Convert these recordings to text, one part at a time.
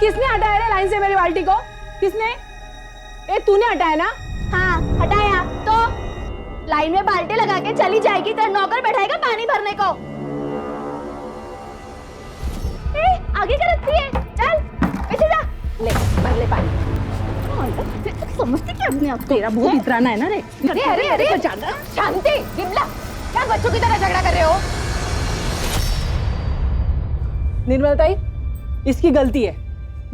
किसने हटाया रे लाइन से मेरी बाल्टी को? किसने? ए तूने हटाया ना? हाँ हटाया तो लाइन में बाल्टी लगा के चली जाएगी तो नौकर बैठाएगा पानी भरने को। ए, आगे क्या रखती है? चल पीछे जा, ले भर ले पानी। समझती क्या अपने आप? तेरा बहुत इतराना है ना रे। अरे अरे अरे शांति, बिमला, क्या बच्चों की तरह झगड़ा कर रहे हो? निर्मला ताई, इसकी गलती है।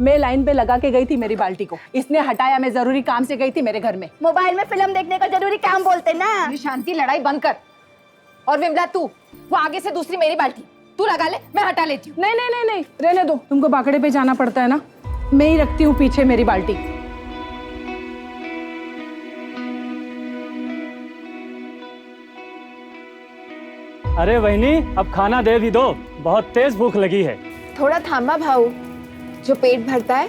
मैं लाइन पे लगा के गई थी मेरी बाल्टी को, इसने हटाया। मैं जरूरी काम से गई थी मेरे घर में। मोबाइल में फिल्म देखने का जरूरी काम बोलते ना। शांति, लड़ाई बंद कर। और विमला तू, वो आगे से दूसरी मेरी बाल्टी तू लगा ले, मैं हटा लेती हूँ। नहीं नहीं नहीं नहीं, रहने दो। तुमको बाकड़े पे जाना पड़ता है ना, मैं ही रखती हूँ पीछे मेरी बाल्टी। अरे वहिनी, अब खाना दे भी दो, बहुत तेज भूख लगी है। थोड़ा थामा भाऊ, जो पेट भरता है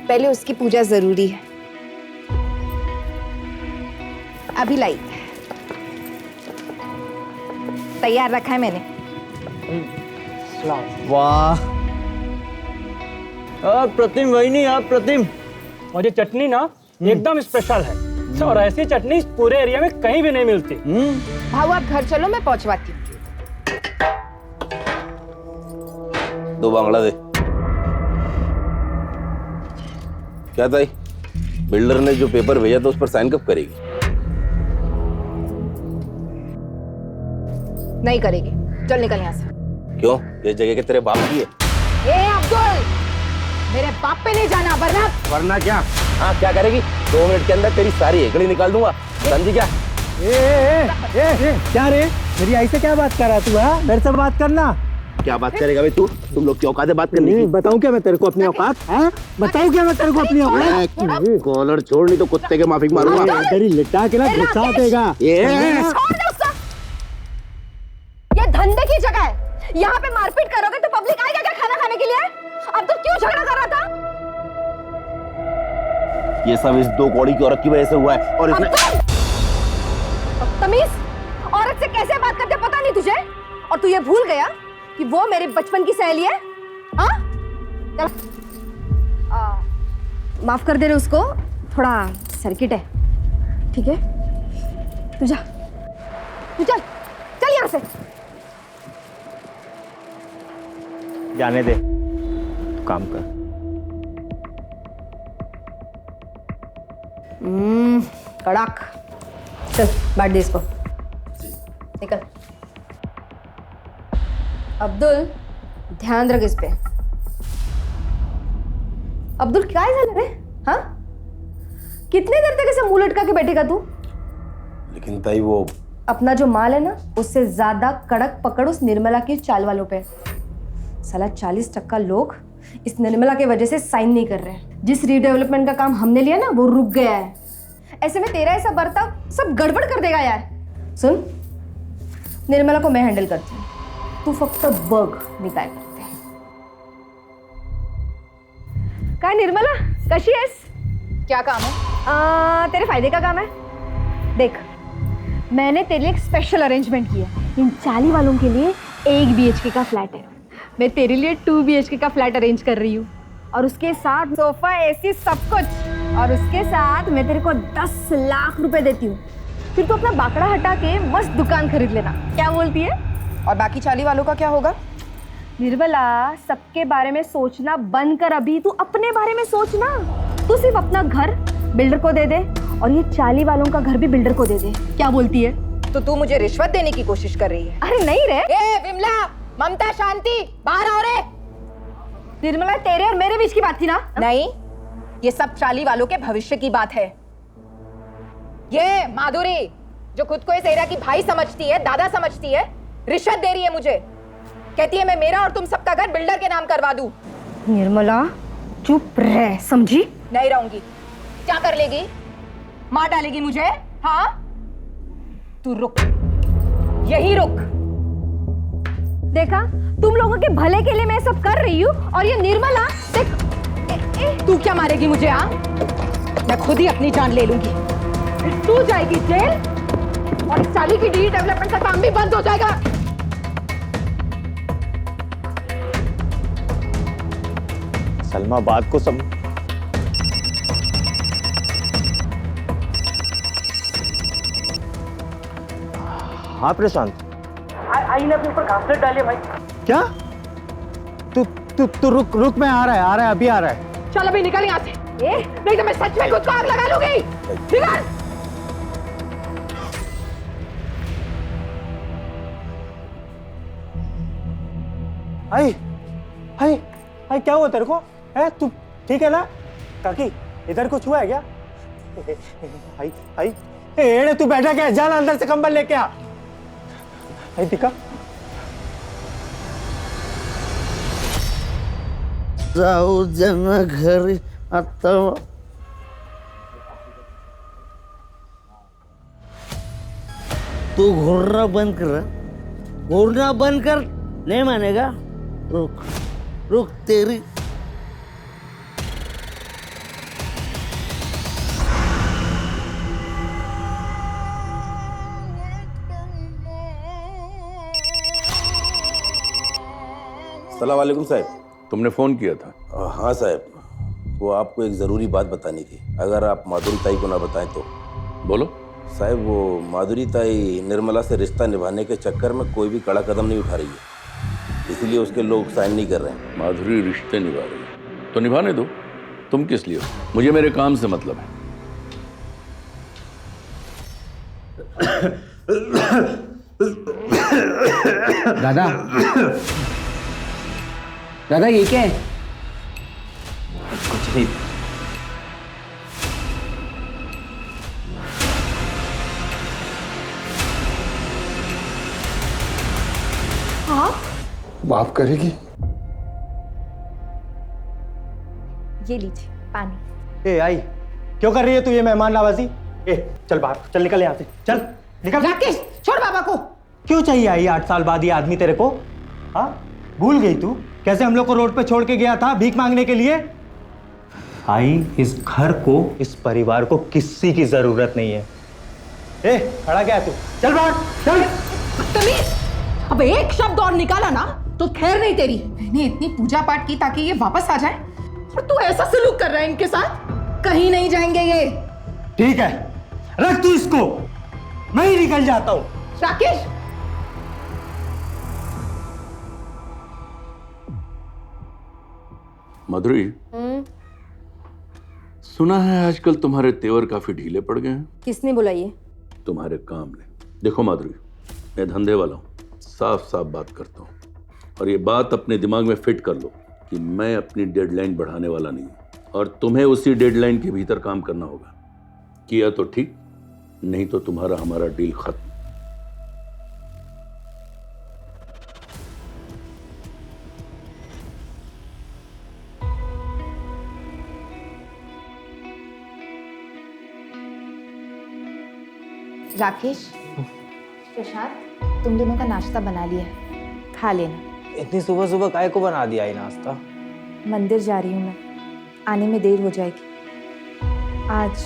पहले उसकी पूजा जरूरी है। अभी लाई, तैयार रखा है मैंने। वाह, प्रतिम वहिनी, आप प्रतिम। और ये चटनी ना एकदम स्पेशल है, और ऐसी चटनी पूरे एरिया में कहीं भी नहीं मिलती। भाऊ आप घर चलो, मैं पहुंचवाती हूँ। 2 बांग्ला दे। क्या ताई, बिल्डर ने जो पेपर भेजा था उस पर साइन कब करेगी? नहीं करेगी, चल निकल यहाँ से। क्यों? ये जगह के तेरे बाप की है। ए अब्दुल, मेरे बाप पे नहीं जाना, वरना क्या? हाँ, क्या करेगी? 2 मिनट के अंदर तेरी सारी एकड़ी निकाल दूंगा। समझी क्या? क्या रे, मेरी आई से क्या बात कर रहा तू? हाँ, मेरे से बात करना। क्या बात करेगा भाई तू? तुम लोग की औकात है बात करने की? बताऊं क्या मैं तेरे को अपनी औकात? बताऊं क्या मैं तेरे को अपनी औकात? कॉलर छोड़, नहीं तो कुत्ते के माफिक मारूंगा। इधर ही लिटा के ना घुसा देगा। ये धंधे की जगह है, यहाँ पे मारपीट करोगे तो पब्लिक आएगा क्या खाना खाने के लिए? अब तो क्यों झगड़ा कर रहा था? ये सब इस 2 कौड़ी की औरत की वजह से हुआ है। और इसने तमीज, औरत से कैसे बात करते पता नहीं तुझे? और तू ये भूल गया कि वो मेरे बचपन की सहेली है? हाँ? माफ कर दे रहे उसको, थोड़ा सर्किट है, ठीक है? तू जा, तू चल चल यहाँ से। जाने दे, काम कर। कड़ाक, चल बांट दे इसको, निकल। अब्दुल, ध्यान रख इस पे। अब्दुल क्या झालं रे? हाँ, कितने देर तक ऐसे मुंह लटका के बैठेगा तू? लेकिन ताई वो अपना जो माल है ना, उससे ज्यादा कड़क पकड़ उस निर्मला की चाल वालों पे। साला 40% लोग इस निर्मला की वजह से साइन नहीं कर रहे हैं। जिस रीडेवलपमेंट का काम हमने लिया ना, वो रुक गया है। ऐसे में तेरा ऐसा बर्ताव सब गड़बड़ कर देगा यार। सुन, निर्मला को मैं हैंडल करती हूँ, तू फक्त बघ मी काय करते। काय निर्मला, कशी आहेस? क्या काम है? तेरे फायदे का काम है। देख, मैंने तेरे लिए एक स्पेशल अरेंजमेंट किया। इन 40 वालों के लिए 1 BHK का फ्लैट है, मैं तेरे लिए 2 BHK का फ्लैट अरेंज कर रही हूँ, और उसके साथ सोफा, AC, सब कुछ। और उसके साथ मैं तेरे को 10 लाख रुपए देती हूँ। फिर तू अपना बाकड़ा हटा के मस्त दुकान खरीद लेना, क्या बोलती है? और बाकी 40 वालों का क्या होगा? निर्मला, सबके बारे में सोचना बंद कर, अभी तू अपने बारे में सोचना। तू सिर्फ अपना घर बिल्डर को दे दे, और ये 40 वालों का घर भी बिल्डर को दे दे, क्या बोलती है? तो तू मुझे रिश्वत देने की कोशिश कर रही है? अरे नहीं रे। ए विमला, ममता, शांति, बाहर आओ रे। निर्मला, तेरे और मेरे बीच की बात थी ना? नहीं, ये सब 40 वालों के भविष्य की बात है। ये माधुरी, जो खुद को इस एरिया की भाई समझती है, दादा समझती है, रिश्वत दे रही है मुझे। कहती है मैं मेरा और तुम सबका घर बिल्डर के नाम करवा दूं। निर्मला, चुप रह, समझी? नहीं रहूंगी। क्या कर लेगी? मार डालेगी मुझे? हाँ, तू रुक, यही रुक। देखा, तुम लोगों के भले के लिए मैं सब कर रही हूँ, और ये निर्मला देख। तू क्या मारेगी मुझे? हाँ, मैं खुद ही अपनी जान ले लूंगी। तू जाएगी जेल, और इस 40 की डेवलपमेंट का काम भी बंद हो जाएगा। सलमा बात को सम हाँ प्रशांत, आई ने अपने ऊपर घासलेट डाली है भाई। क्या? तू रुक मैं आ रहा है अभी आ रहा है। चल अभी निकल यहाँ से, नहीं तो मैं सच में खुद को आग लगा लूंगी। निकल। आई क्या हुआ तेरे को? है तू ठीक है ना? काकी इधर कुछ हुआ है क्या? आई एड़े तू बैठा क्या? जा ना अंदर से कंबल लेके आ। आई दिखा जाऊ जना घरी आता तू घूरना बंद कर नहीं मानेगा? रुक तेरी अस्सलाम वालेकुम साहब। तुमने फोन किया था? हाँ साहब, वो आपको एक ज़रूरी बात बतानी थी, अगर आप माधुरी ताई को ना बताएं तो। बोलो। साहब वो माधुरी ताई निर्मला से रिश्ता निभाने के चक्कर में कोई भी कड़ा कदम नहीं उठा रही है, इसीलिए उसके लोग साइन नहीं कर रहे हैं। माधुरी रिश्ते निभा रही है तो निभाने दो, तुम किस लिए हो? मुझे मेरे काम से मतलब है। दादा ये क्या है? कुछ नहीं। माफ करेगी? ये लीजिए पानी। ए आई क्यों कर रही है तू ये मेहमान नवाजी? ए चल बाहर, चल निकल यहाँ से, चल निकल। राकेश छोड़ बाबा को। क्यों चाहिए आई 8 साल बाद ये आदमी तेरे को? हाँ भूल गई तू कैसे हम लोग को रोड पे छोड़ के गया था भीख मांगने के लिए? आई इस घर को, इस परिवार को किसी की जरूरत नहीं है। ए खड़ा क्या है तू? चल बाहर चल। तमीज, अब एक शब्द और निकाला ना तो खैर नहीं तेरी। मैंने इतनी पूजा पाठ की ताकि ये वापस आ जाए और तू ऐसा सलूक कर रहा है इनके साथ। कहीं नहीं जाएंगे ये। ठीक है रख तू इसको, मैं ही निकल जाता हूं। राकेश माधुरी, सुना है आजकल तुम्हारे तेवर काफी ढीले पड़ गए हैं। किसने बोला ये? तुम्हारे काम ने। देखो माधुरी, मैं धंधे वाला हूँ, साफ साफ बात करता हूँ, और ये बात अपने दिमाग में फिट कर लो कि मैं अपनी डेडलाइन बढ़ाने वाला नहीं हूँ और तुम्हें उसी डेडलाइन के भीतर काम करना होगा। किया तो ठीक, नहीं तो तुम्हारा हमारा डील खत्म। राकेश, प्रशांत, तुम दोनों का नाश्ता बना लिया है, खा लेना। इतनी सुबह सुबह काय को बना दिया ये नाश्ता? मंदिर जा रही हूँ मैं, आने में देर हो जाएगी। आज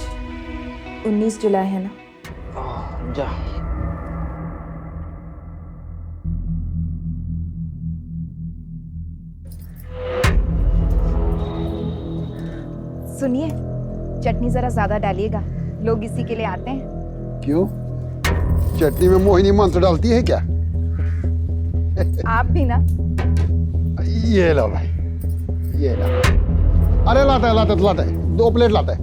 19 जुलाई है ना? जा। सुनिए, चटनी जरा ज्यादा डालिएगा, लोग इसी के लिए आते हैं। क्यों? चटनी में मोहिनी मंत्र डालती है क्या? आप भी ना। ये लो भाई, ये लो। अरे लाता है 2 प्लेट लाता है।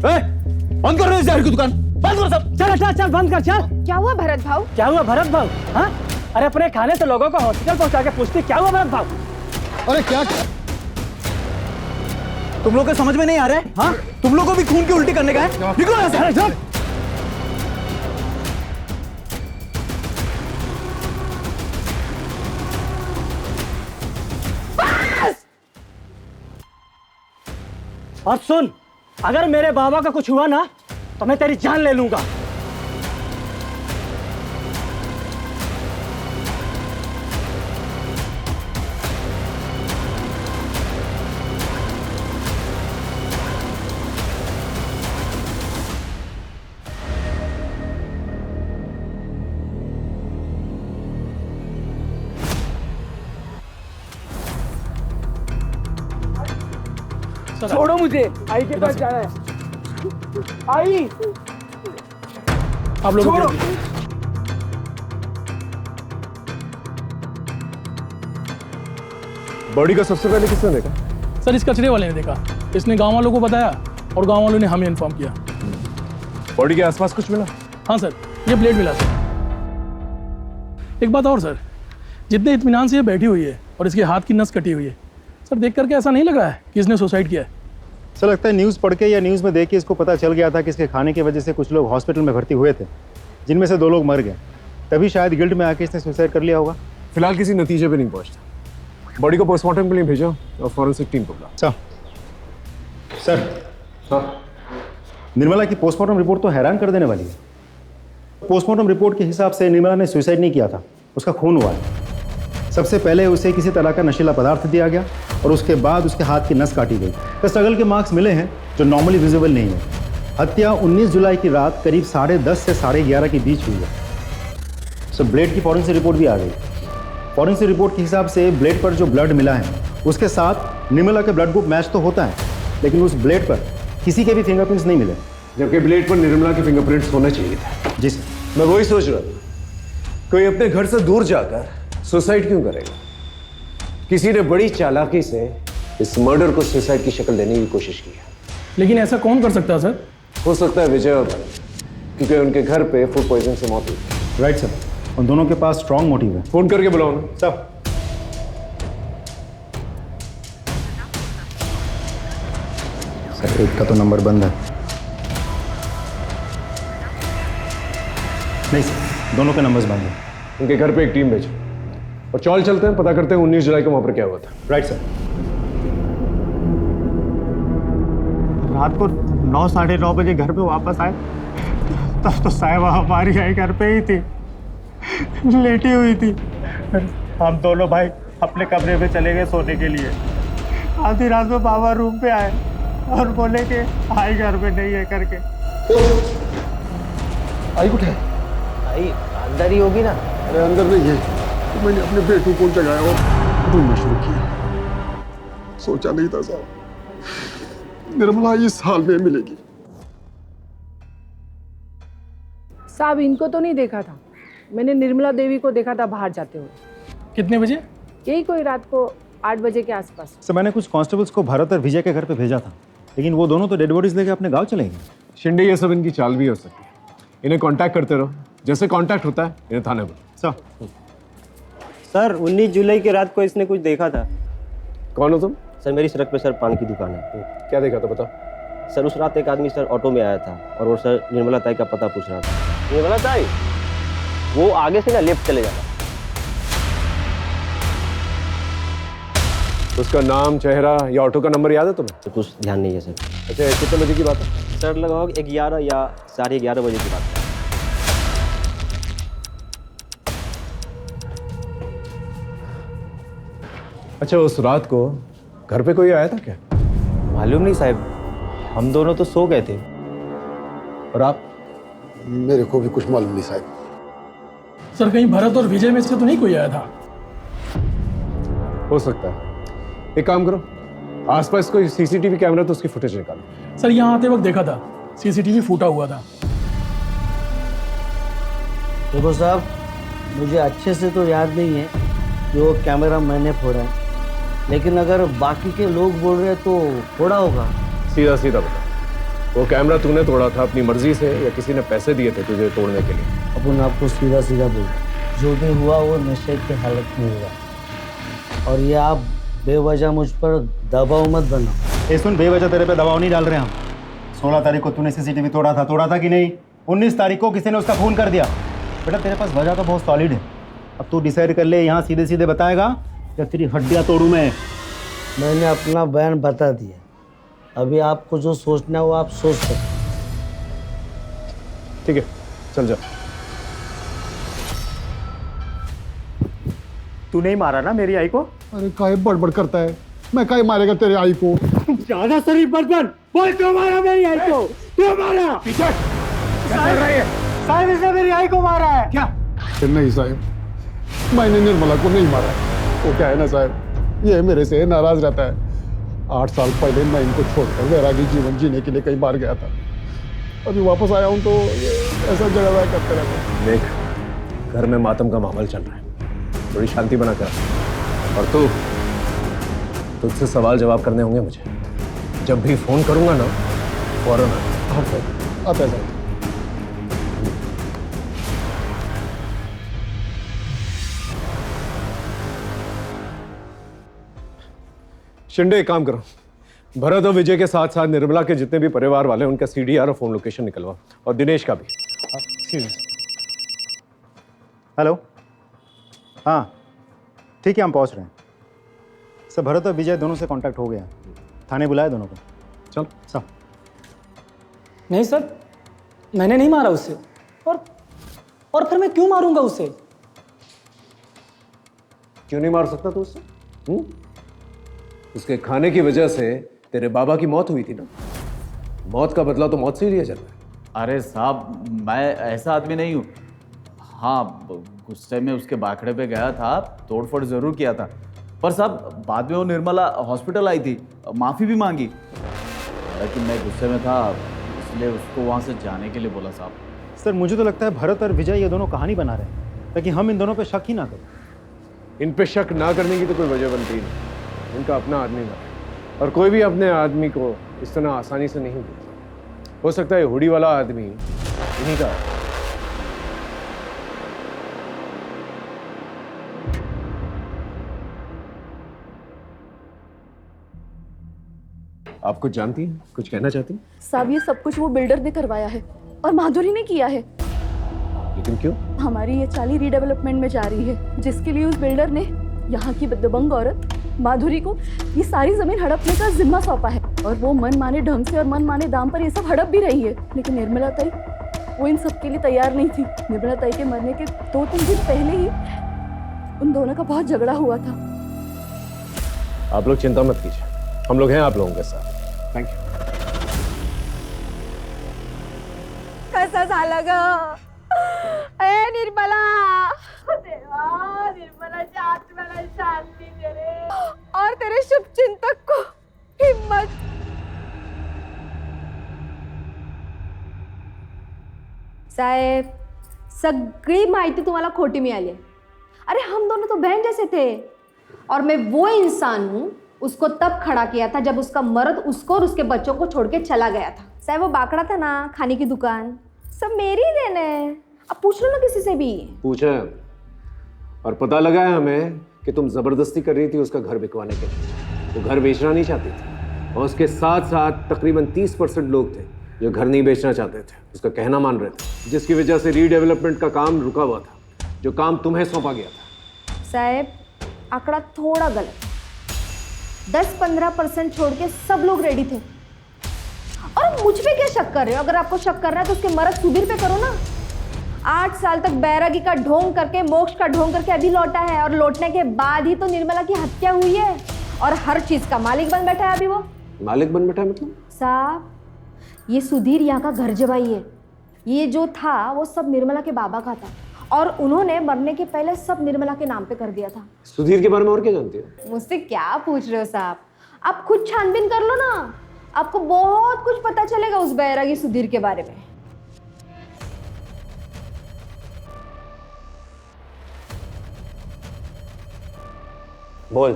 बंद कर रहे हैं की दुकान, बंद कर सब। चल बंद कर चल। क्या हुआ भरत भाऊ? क्या हुआ भरत भाऊ? हाँ, अरे अपने खाने से लोगों को हॉस्पिटल पहुंचा के पूछती क्या हुआ भरत भाऊ? अरे क्या तुम लोग को समझ में नहीं आ रहा है? हाँ तुम लोग को भी खून की उल्टी करने का है? निकलो यहाँ से। अब सुन, अगर मेरे बाबा का कुछ हुआ ना तो मैं तेरी जान ले लूंगा। छोड़ो मुझे, आई के पास जाना है। आई, आप लोग छोड़ो। बॉडी का सबसे पहले किसने देखा? सर इस कचरे वाले ने देखा, इसने गांव वालों को बताया और गांव वालों ने हमें इन्फॉर्म किया। बॉडी के आसपास कुछ मिला? हाँ सर, ये ब्लेड मिला सर। एक बात और सर, जितने इत्मीनान से ये बैठी हुई है और इसके हाथ की नस कटी हुई है, सर देख करके ऐसा नहीं लग रहा है कि इसने सुसाइड किया है। सर लगता है न्यूज़ पढ़ के या न्यूज़ में देख के इसको पता चल गया था कि इसके खाने की वजह से कुछ लोग हॉस्पिटल में भर्ती हुए थे, जिनमें से 2 लोग मर गए। तभी शायद गिल्ट में आके इसने सुसाइड कर लिया होगा। फिलहाल किसी नतीजे पे नहीं पहुंचता। बॉडी को पोस्टमार्टम के लिए भेजो और फॉरेंसिक टीम को बुलाओ। सर निर्मला की पोस्टमार्टम रिपोर्ट तो हैरान कर देने वाली है। पोस्टमार्टम रिपोर्ट के हिसाब से निर्मला ने सुसाइड नहीं किया था, उसका खून हुआ है। सबसे पहले उसे किसी तरह का नशीला पदार्थ दिया गया और उसके बाद उसके हाथ की नस काटी गई। स्ट्रगल के मार्क्स मिले हैं जो नॉर्मली विजिबल नहीं है। हत्या 19 जुलाई की रात करीब 10:30 से 11:30 के बीच हुई है। सो ब्लेड की फॉरेंसिक रिपोर्ट भी आ गई। फॉरेंसिक रिपोर्ट के हिसाब से ब्लेड पर जो ब्लड मिला है उसके साथ निर्मला के ब्लड ग्रुप मैच तो होता है, लेकिन उस ब्लेड पर किसी के भी फिंगरप्रिंट्स नहीं मिले, जबकि ब्लेड पर निर्मला के फिंगरप्रिंट्स होने चाहिए थे। जी सर। मैं वही सोच रहा था, कोई अपने घर से दूर जाकर सुसाइड क्यों करेगा? किसी ने बड़ी चालाकी से इस मर्डर को सुसाइड की शक्ल देने की कोशिश की है। लेकिन ऐसा कौन कर सकता है सर? हो सकता है विजय और भरत, क्योंकि उनके घर पे फूड पॉइजन से मौत हुई। राइट सर, उन दोनों के पास स्ट्रॉन्ग मोटिव है। फोन करके बुलाओ ना। सब सर, एक का तो नंबर बंद है। नहीं सर, दोनों के नंबर्स बंद हैं। उनके घर पे एक टीम भेजो और चौल चलते हैं, पता करते हैं 19 जुलाई को वहां पर क्या हुआ था। Right sir. रात को 9 साढ़े 9 बजे घर पे वापस आए तब तो साहिबा हमारी आई घर पे ही थी, लेटी हुई थी। हम दोनों भाई अपने कमरे में चले गए सोने के लिए। आधी रात में बाबा रूम पे आए और बोले कि आई घर में नहीं है करके। आई कुछ है? आई अंदर ही होगी ना। अरे अंदर नहीं है, तो मैंने अपने बेटू को जगाया और ढूंढना शुरू किया। सोचा नहीं था साहब निर्मला इस हाल में मिलेगी। साहब इनको तो नहीं देखा था, मैंने निर्मला देवी को देखा था बाहर जाते हुए। कितने बजे? यही कोई रात को 8 बजे के आसपास। सर मैंने कुछ कांस्टेबल्स को भरत और विजय के घर पे भेजा था, लेकिन वो दोनों तो डेड बॉडीज लेके अपने गांव चले गए। शिंदे ये सब इनकी चाल भी हो सकती है। इन्हें कांटेक्ट करते रहो, जैसे कांटेक्ट होता है इन्हें थाने पर। सर 19 जुलाई की रात को इसने कुछ देखा था। कौन हो तुम? सर मेरी सड़क पे सर पान की दुकान है। क्या देखा था बताओ। सर उस रात एक आदमी सर ऑटो में आया था और वो सर निर्मला ताई का पता पूछ रहा था। निर्मला ताई, वो आगे से ना लेफ्ट चले जाता। उसका नाम, चेहरा या ऑटो का नंबर याद है तुम्हें? तो कुछ ध्यान नहीं है सर। अच्छा कितने बजे की बात है? सर लगभग 11 या 11:30 बजे की बात है। अच्छा उस रात को घर पे कोई आया था क्या? मालूम नहीं साहब, हम दोनों तो सो गए थे। और आप? मेरे को भी कुछ मालूम नहीं साहब। सर कहीं भरत और विजय में से तो नहीं कोई आया था? हो सकता है। एक काम करो, आसपास कोई सीसीटीवी कैमरा तो उसकी फुटेज निकालो। सर यहाँ आते वक्त देखा था, सीसीटीवी फूटा हुआ था। देखो साहब, मुझे अच्छे से तो याद नहीं है कि वो कैमरा मैंने फोड़ा है, लेकिन अगर बाकी के लोग बोल रहे हैं तो फोड़ा होगा। सीधा सीधा बता, वो कैमरा तूने तोड़ा था अपनी मर्जी से या किसी ने पैसे दिए थे तुझे तोड़ने के लिए? अपन आपको सीधा सीधा बोल, जो भी हुआ वो नशे की हालत में हुआ, और ये आप बेवजह मुझ पर दबाव मत बनाओ। ए सुन, बेवजह तेरे पे दबाव नहीं डाल रहे हम। 16 तारीख को तूने सीसीटीवी तोड़ा था कि नहीं? 19 तारीख को किसी ने उसका खून कर दिया। बेटा तेरे पास वजह तो बहुत सॉलिड है, अब तू डिसाइड कर ले, यहाँ सीधे सीधे बताएगा या तेरी हड्डियाँ तोड़ूं मैं। मैंने अपना बयान बता दिया, अभी आपको जो सोचना है वो आप सोच सकते। ठीक है चल जा। तू नहीं मारा ना मेरी आई को? अरे काहे बड़बड़ करता है, मैं काहे मारेगा तेरे आई को? ज्यादा शरीफ बर्तन बोल, क्यों मारा मेरी आई को? क्यों मारा? पीछे साहब इसने मेरी आई को मारा है क्या? नहीं साहब, मैंने निर्मला को नहीं मारा। वो क्या है ना साहब, ये मेरे से नाराज रहता है। 8 साल पहले मैं इनको छोड़कर वैरागी जीवन जीने के लिए कई बार गया था। अभी वापस आया हूँ तो ये ऐसा झगड़ा करते रहते हैं। देख, घर में मातम का माहौल चल रहा है, थोड़ी शांति बना कर। और तुझसे सवाल जवाब करने होंगे मुझे। जब भी फोन करूंगा ना फौरन आ। हाँ सर, आता है सर। शिंदे, एक काम करो, भरत और विजय के साथ साथ निर्मला के जितने भी परिवार वाले हैं उनका सीडीआर और फोन लोकेशन निकलवा, और दिनेश का भी। हेलो, हाँ ठीक है, हम पहुंच रहे हैं सर। भरत और विजय दोनों से कांटेक्ट हो गया, थाने बुलाए दोनों को। चल सर। नहीं सर, मैंने नहीं मारा उसे, और फिर मैं क्यों मारूंगा उसे? क्यों नहीं मार सकता तू उससे? उसके खाने की वजह से तेरे बाबा की मौत हुई थी ना। मौत का बदला तो मौत से ही लिया जाता है। अरे साहब, मैं ऐसा आदमी नहीं हूँ। हाँ, गुस्से में उसके बाखड़े पे गया था, तोड़फोड़ जरूर किया था, पर साहब बाद में वो निर्मला हॉस्पिटल आई थी, माफ़ी भी मांगी। लेकिन मैं गुस्से में था, इसलिए उसको वहाँ से जाने के लिए बोला साहब। सर मुझे तो लगता है भरत और विजय ये दोनों कहानी बना रहे हैं ताकि हम इन दोनों पे शक ही ना करें। इन पे शक ना करने की तो कोई वजह बनती नहीं। इनका अपना आदमी है, और कोई भी अपने आदमी को इस तरह आसानी से नहीं भूलता। हो सकता है हुडी वाला आदमी इन्हीं का है। आप कुछ जानती हैं, कुछ कहना चाहती हैं? साहब, ये सब कुछ वो बिल्डर ने करवाया है और माधुरी ने किया है। लेकिन क्यों? हमारी ये चाली रीडेवलपमेंट में जा रही है, जिसके लिए उस बिल्डर ने यहाँ की दबंग औरत माधुरी को ये सारी जमीन हड़पने का जिम्मा सौंपा है। और वो मन माने ढंग से और मन माने दाम पर ये सब हड़प भी रही है। लेकिन निर्मला ताई वो इन सब के लिए तैयार नहीं थी। निर्मला ताई के मरने के 2-3 दिन पहले ही उन दोनों का बहुत झगड़ा हुआ था। आप लोग चिंता मत कीजिए, हम लोग हैं आप लोगों के साथ। Thank you. कसं झालं ग? ए निर्मला, देवा, निर्मलाच्या आत्म्याला शांती दे रे, और तेरे शुभचिंतक को हिम्मत। साहेब, सगळी माहिती तुम्हाला खोटी मिळाली है। अरे हम दोनों तो बहन जैसे थे, और मैं वो इंसान हूँ उसको तब खड़ा किया था जब उसका मर्द उसको और उसके बच्चों को छोड़ के चला गया था। साहब वो बाकड़ा था ना, खाने की दुकान, सब मेरी ही देन है। अब पूछ लो ना किसी से भी। पूछा है, और पता लगा है हमें कि तुम जबरदस्ती कर रही थी उसका घर बिकवाने के लिए। वो घर बेचना नहीं चाहती थी, और उसके साथ साथ तकरीबन 30% लोग थे जो घर नहीं बेचना चाहते थे, उसका कहना मान रहे थे, जिसकी वजह से रीडेवलपमेंट का काम रुका हुआ था, जो काम तुम्हें सौंपा गया था। साहब आंकड़ा थोड़ा गलत, 10-15% छोड़ के सब लोग रेडी थे। और मुझ पे क्या शक कर रहे हो? अगर आपको शक करना है तो उसके मर्द सुधीर पे करो ना। 8 साल तक बैरागी का ढोंग करके, मोक्ष का ढोंग करके अभी लौटा है, और लौटने के बाद ही तो निर्मला की हत्या हुई है, और हर चीज का मालिक बन बैठा है अभी वो। मालिक बन बैठा है मतलब? साहब ये सुधीर यहाँ का घर जवाई है। ये जो था वो सब निर्मला के बाबा का था, और उन्होंने मरने के पहले सब निर्मला के नाम पे कर दिया था। सुधीर के बारे में और क्या जानती हो? मुझसे क्या पूछ रहे हो साहब? आप खुद छानबीन कर लो ना, आपको बहुत कुछ पता चलेगा उस बैरागी सुधीर के बारे में। बोल।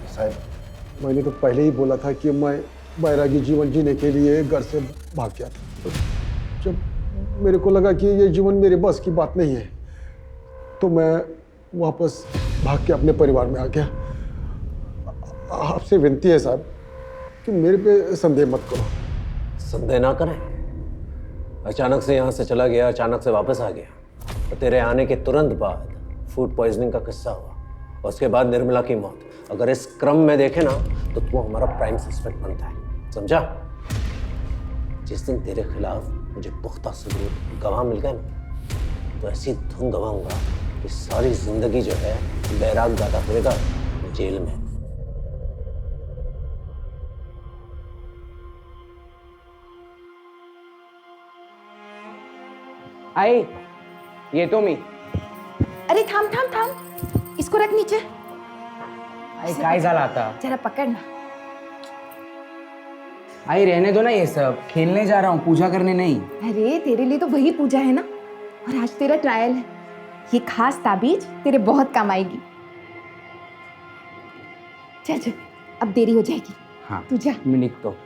साहब मैंने तो पहले ही बोला था कि मैं बैरागी जीवन जीने के लिए घर से भाग गया था। जब मेरे को लगा कि ये जीवन मेरे बस की बात नहीं है, तो मैं वापस भाग के अपने परिवार में आ गया। आपसे विनती है साहब कि मेरे पे संदेह मत करो। संदेह ना करें। अचानक से यहाँ से चला गया, अचानक से वापस आ गया, और तेरे आने के तुरंत बाद फूड पॉइजनिंग का किस्सा हुआ, और उसके बाद निर्मला की मौत। अगर इस क्रम में देखे ना तो तू हमारा प्राइम सस्पेक्ट बनता है, समझा? जिस दिन तेरे खिलाफ मुझे पुख्ता सबूत, गवाह मिल गए ना, तो ऐसी धुन गवाऊंगा कि सारी जिंदगी जो है बैराग गाता फिरेगा जेल में। आई, ये तो मी। अरे थांब, इसको रख नीचे। आई काय झालं आता? जरा पकड़ ना। आई रहने दो ना ये सब, खेलने जा रहा हूँ, पूजा करने नहीं। अरे तेरे लिए तो वही पूजा है ना, और आज तेरा ट्रायल है। ये खास ताबीज तेरे बहुत काम आएगी। चल चल, अब देरी हो जाएगी। हाँ तू जा। मैं निकता हूँ।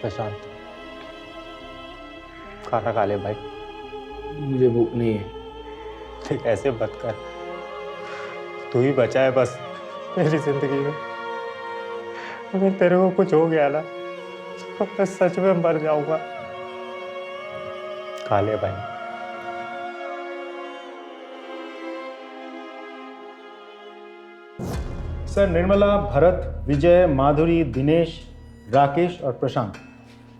प्रशांत, खाना खा ले भाई। मुझे भूख नहीं है। ठीक ऐसे मत कर, तू ही बचा है बस मेरी जिंदगी में। अगर तेरे को कुछ हो गया ना तो मैं सच में मर जाऊंगा। खा ले भाई। सर, निर्मला, भरत, विजय, माधुरी, दिनेश, राकेश और प्रशांत,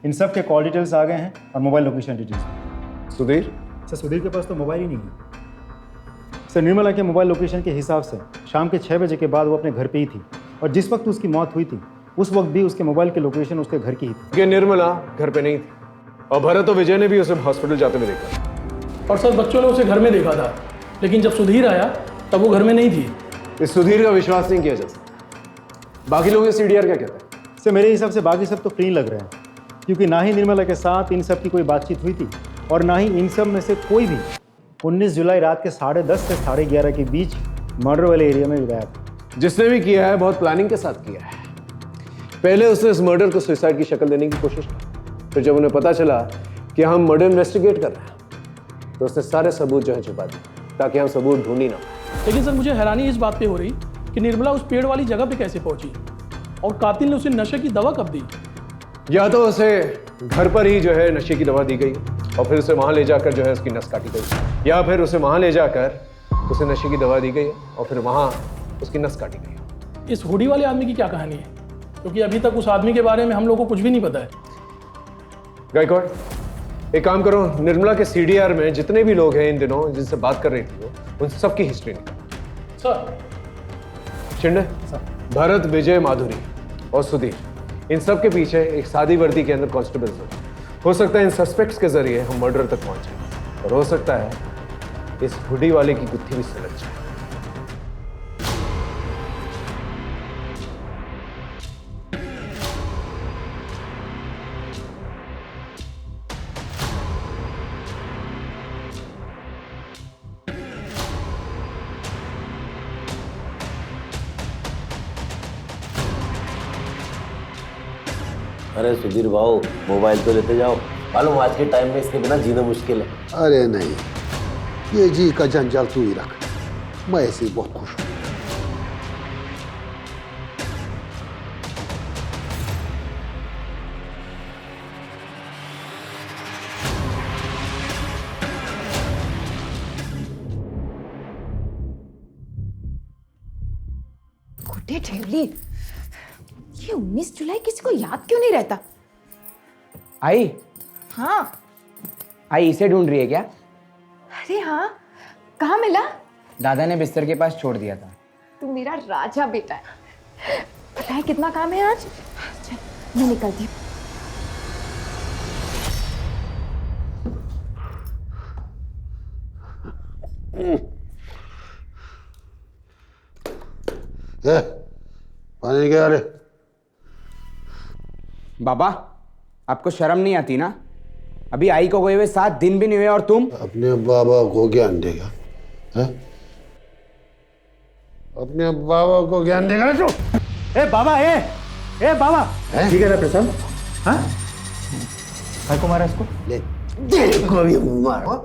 इन सब के कॉल डिटेल्स आ गए हैं और mobile location details. Sudhir? Sir, Sudhir के पास तो मोबाइल ही नहीं है। सर, निर्मला के मोबाइल लोकेशन के हिसाब से शाम के 6 बजे के बाद वो अपने घर पे ही थी, और जिस वक्त उसकी मौत हुई थी उस वक्त भी उसके मोबाइल की लोकेशन उसके घर की ही थी। कि निर्मला घर पे नहीं थी, और भरत और विजय ने भी उसे हॉस्पिटल जाते हुए देखा। और सर बच्चों ने उसे घर में देखा था, लेकिन जब सुधीर आया तब वो घर में नहीं थी। इस सुधीर का विश्वास नहीं किया जा सकता। बाकी लोग सीडीआर क्या कहते हैं? सर, मेरे हिसाब से बाकी सब तो क्लीन लग रहे हैं, क्योंकि ना ही निर्मला के साथ इन सब की कोई बातचीत हुई थी, और ना ही इन सब में से कोई भी 19 जुलाई रात के 10:30 से 11:30 के बीच मर्डर वाले एरिया में गया था। जिसने भी किया है बहुत प्लानिंग के साथ किया है। पहले उसने इस मर्डर को सुसाइड की शक्ल देने की कोशिश की, फिर जब उन्हें पता चला कि हम मर्डर इन्वेस्टिगेट कर रहे हैं तो उसने सारे सबूत जो है छुपा दिए, ताकि हम सबूत ढूंढ ही ना। लेकिन सर मुझे हैरानी इस बात पे हो रही कि निर्मला उस पेड़ वाली जगह पे कैसे पहुंची, और कातिल ने उसे नशे की दवा कब दी? या तो उसे घर पर ही जो है नशे की दवा दी गई और फिर उसे वहां ले जाकर जो है उसकी नस काटी गई, या फिर उसे वहां ले जाकर उसे नशे की दवा दी गई और फिर वहां उसकी नस काटी गई। इस हुडी वाले आदमी की क्या कहानी है? क्योंकि अभी तक उस आदमी के बारे में हम लोगों को कुछ भी नहीं पता है। गायकवाड़, एक काम करो, निर्मला के सीडीआर में जितने भी लोग हैं इन दिनों जिनसे बात कर रही थी वो, उन सबकी हिस्ट्री निकालो। सर। शिंदे, भरत, विजय, माधुरी और सुधीर, इन सब के पीछे एक सादी वर्दी के अंदर कांस्टेबल हो सकता है इन सस्पेक्ट्स के जरिए हम मर्डर तक पहुंचे, और हो सकता है इस हुडी वाले की गुत्थी भी सुलझ जाए। अरे सुधीर भाऊ, मोबाइल तो लेते जाओ, मालूम आज के टाइम में इसके बिना जीना मुश्किल है। अरे नहीं, ये जी का जंजाल तू ही रख, मैं ऐसे ही बहुत खुश हूँ। गुड्डे ठेवली, ये 19 जुलाई किसी को याद क्यों नहीं रहता? आई? हाँ। आई इसे ढूंढ रही है क्या? अरे हाँ, कहाँ मिला? दादा ने बिस्तर के पास छोड़ दिया था। तू मेरा राजा बेटा है। पता है कितना काम है आज? चल मैं निकलती हूँ। पानी क्या रे? बाबा, आपको शर्म नहीं आती ना? अभी आई को गए हुए 7 दिन भी नहीं हुए और तुम अपने बाबा को ज्ञान देगा? है? अपने बाबा को ज्ञान देगा ना तू? ए बाबा, ए बाबा, ठीक है ना प्रशांत? हाँ, काय को मारा इसको? ले, तेरे को भी मारो,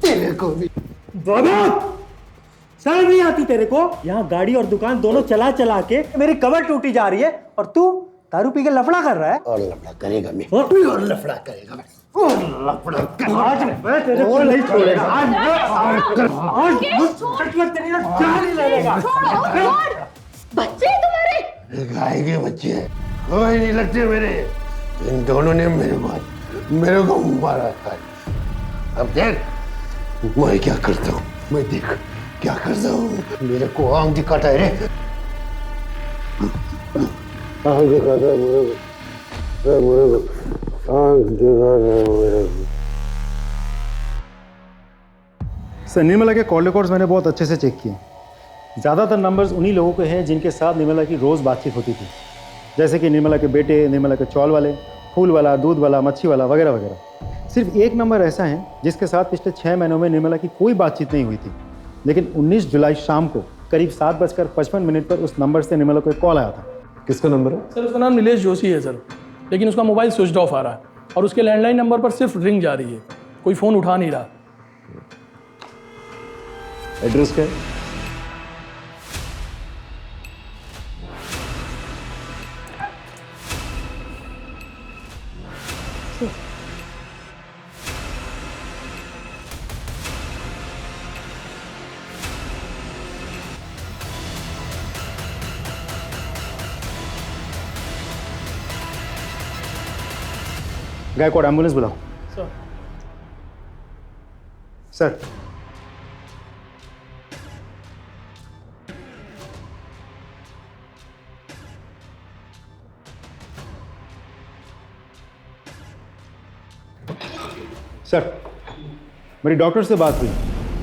तेरे को भी। बाबा, शर्म नहीं आती तेरे को? यहाँ गाड़ी और दुकान दोनों चला चला के मेरी कमर टूटी जा रही है, और तू दारू पी के लफड़ा कर रहा है। और लफड़ा करेगा मैं, और लफड़ा करेगा मैं, और लफड़ा करेगा। आज मैं तेरे को नहीं छोड़ेगा। आज मैं तेरी जान ही ले लेगा। बच्चे तुम्हारे गाय के बच्चे हैं, कोई नहीं लगते मेरे। इन दोनों ने मेरे को मारा था। अब देख मैं क्या करता हूँ, मैं देख क्या करता हूँ। मेरे को आंख दिखाता है रे, आंख दिखाता है मेरे को, आंख दिखाता है मेरे को। सर निर्मला के कॉल रिकॉर्ड्स मैंने बहुत अच्छे से चेक किए। ज़्यादातर नंबर्स उन्हीं लोगों के हैं जिनके साथ निर्मला की रोज़ बातचीत होती थी, जैसे कि निर्मला के बेटे, निर्मला के चौल वाले, फूल वाला, दूध वाला, मच्छी वाला वगैरह वगैरह। सिर्फ एक नंबर ऐसा है जिसके साथ पिछले 6 महीनों में निर्मला की कोई बातचीत नहीं हुई थी, लेकिन 19 जुलाई शाम को करीब 7:55 पर उस नंबर से निर्मला को एक कॉल आया था। किसका नंबर है? सर उसका नाम नीलेश जोशी है सर, लेकिन उसका मोबाइल स्विच ऑफ आ रहा है और उसके लैंडलाइन नंबर पर सिर्फ रिंग जा रही है, कोई फ़ोन उठा नहीं रहा। एड्रेस क्या है? गायकवाड़ एम्बुलेंस बुलाओ। सर सर सर मेरी डॉक्टर से बात हुई।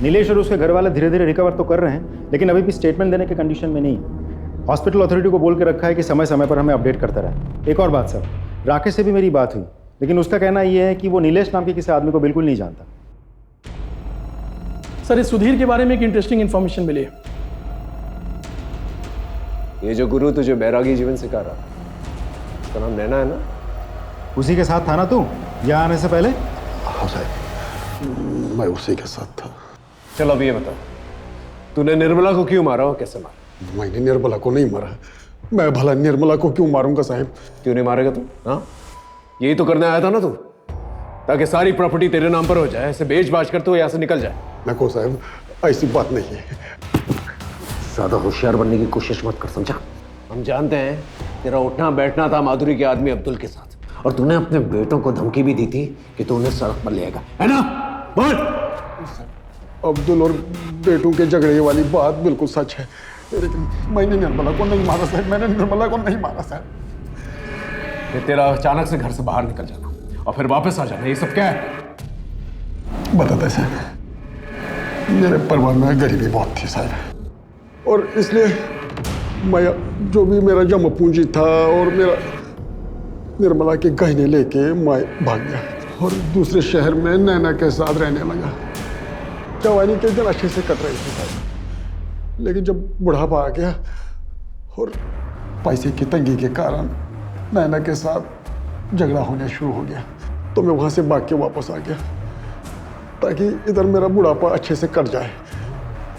नीलेश और उसके घर वाले धीरे धीरे रिकवर तो कर रहे हैं, लेकिन अभी भी स्टेटमेंट देने के कंडीशन में नहीं है। हॉस्पिटल अथॉरिटी को बोल के रखा है कि समय समय पर हमें अपडेट करता रहे। एक और बात सर, राकेश से भी मेरी बात हुई, लेकिन उसका कहना यह है कि वो नीलेश नाम के किसी आदमी को बिल्कुल नहीं जानता। सर इस सुधीर के बारे में एक इंटरेस्टिंग इन्फॉर्मेशन मिली है। ये जो गुरु तुझे बैरागी जीवन सिखा रहा, उसका नाम नैना है ना? उसी के साथ था ना तू यहाँ आने से पहले? हाँ साहब, मैं उसी के साथ था। चल अब ये बता, तूने निर्मला को क्यों मारा और कैसे मारा? मैंने निर्मला को नहीं मारा। मैं भला निर्मला को क्यों मारूंगा साहब? क्यों नहीं मारेगा तू? हाँ, यही तो करने आया था ना तू, ताकि सारी प्रॉपर्टी तेरे नाम पर हो जाए, ऐसे बेच बाच कर तू यहाँ से निकल जाए। देखो साहब, ऐसी बात नहीं है। ज्यादा होशियार बनने की कोशिश मत कर, समझा? हम जानते हैं तेरा उठना बैठना था माधुरी के आदमी अब्दुल के साथ, और तूने अपने बेटों को धमकी भी दी थी कि तू उन्हें सड़क पर ले आएगा, है ना? बोल। अब्दुल और बेटों के झगड़े वाली बात बिल्कुल सच है, लेकिन मैंने निर्मला को नहीं मारा साहब। मैंने निर्मला को नहीं मारा साहब। ये तेरा अचानक से घर से बाहर निकल जाना और फिर वापस आ जाना, ये सब क्या है? बताते साहब, मेरे परिवार में गरीबी बहुत थी साहब, और इसलिए मैं जो भी मेरा जमा पूंजी था और मेरा निर्मला के गहने लेके मैं भाग गया और दूसरे शहर में नैना के साथ रहने लगा। जवानी के दिन अच्छे से कट रहे थे साहब, लेकिन जब बुढ़ापा आ गया और पैसे की तंगी के कारण नैना के साथ झगड़ा होने शुरू हो गया, तो मैं वहाँ से भाग के वापस आ गया ताकि इधर मेरा बुढ़ापा अच्छे से कट जाए।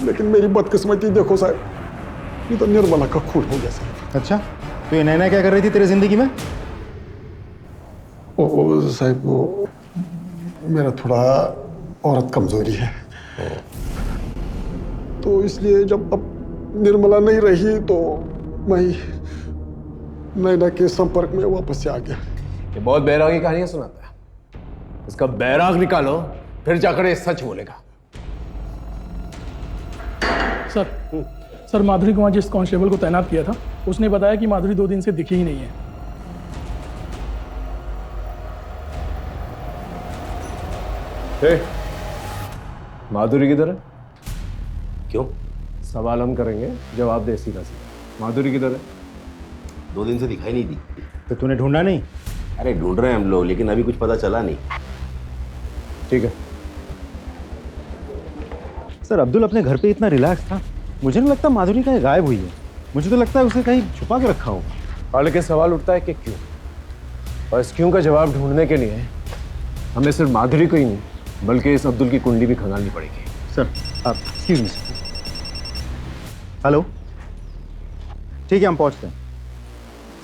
लेकिन मेरी बदकिस्मती देखो साहब, ये तो निर्मला का खून हो गया साहब। अच्छा, तो ये नैना क्या कर रही थी तेरी जिंदगी में? ओ साहब, वो मेरा थोड़ा औरत कमजोरी है, तो इसलिए जब अब निर्मला नहीं रही तो मैं नैना के संपर्क में वापस से आ गया। ये बहुत बैरागी कहानियां सुनाता है, इसका बैराग निकालो, फिर जाकर ये सच बोलेगा। सर माधुरी को वहाँ जिस कांस्टेबल को तैनात किया था, उसने बताया कि माधुरी 2 दिन से दिखी ही नहीं है। माधुरी किधर है? क्यों? सवाल हम करेंगे, जवाब दे सीधा सीधा। माधुरी किधर है? 2 दिन से दिखाई नहीं दी। तो तूने ढूंढा नहीं? अरे ढूंढ रहे हैं हम लोग, लेकिन अभी कुछ पता चला नहीं। ठीक है सर, अब्दुल अपने घर पे इतना रिलैक्स था, मुझे नहीं लगता माधुरी कहीं गायब हुई है। मुझे तो लगता है उसे कहीं छुपा के रखा होगा। हालांकि सवाल उठता है कि क्यों, और इस क्यों का जवाब ढूंढने के लिए हमें सिर्फ माधुरी को ही नहीं बल्कि इस अब्दुल की कुंडली भी खंगालनी पड़ेगी। सर आप एक्सक्यूज मी। हेलो, ठीक है हम पहुंचते हैं।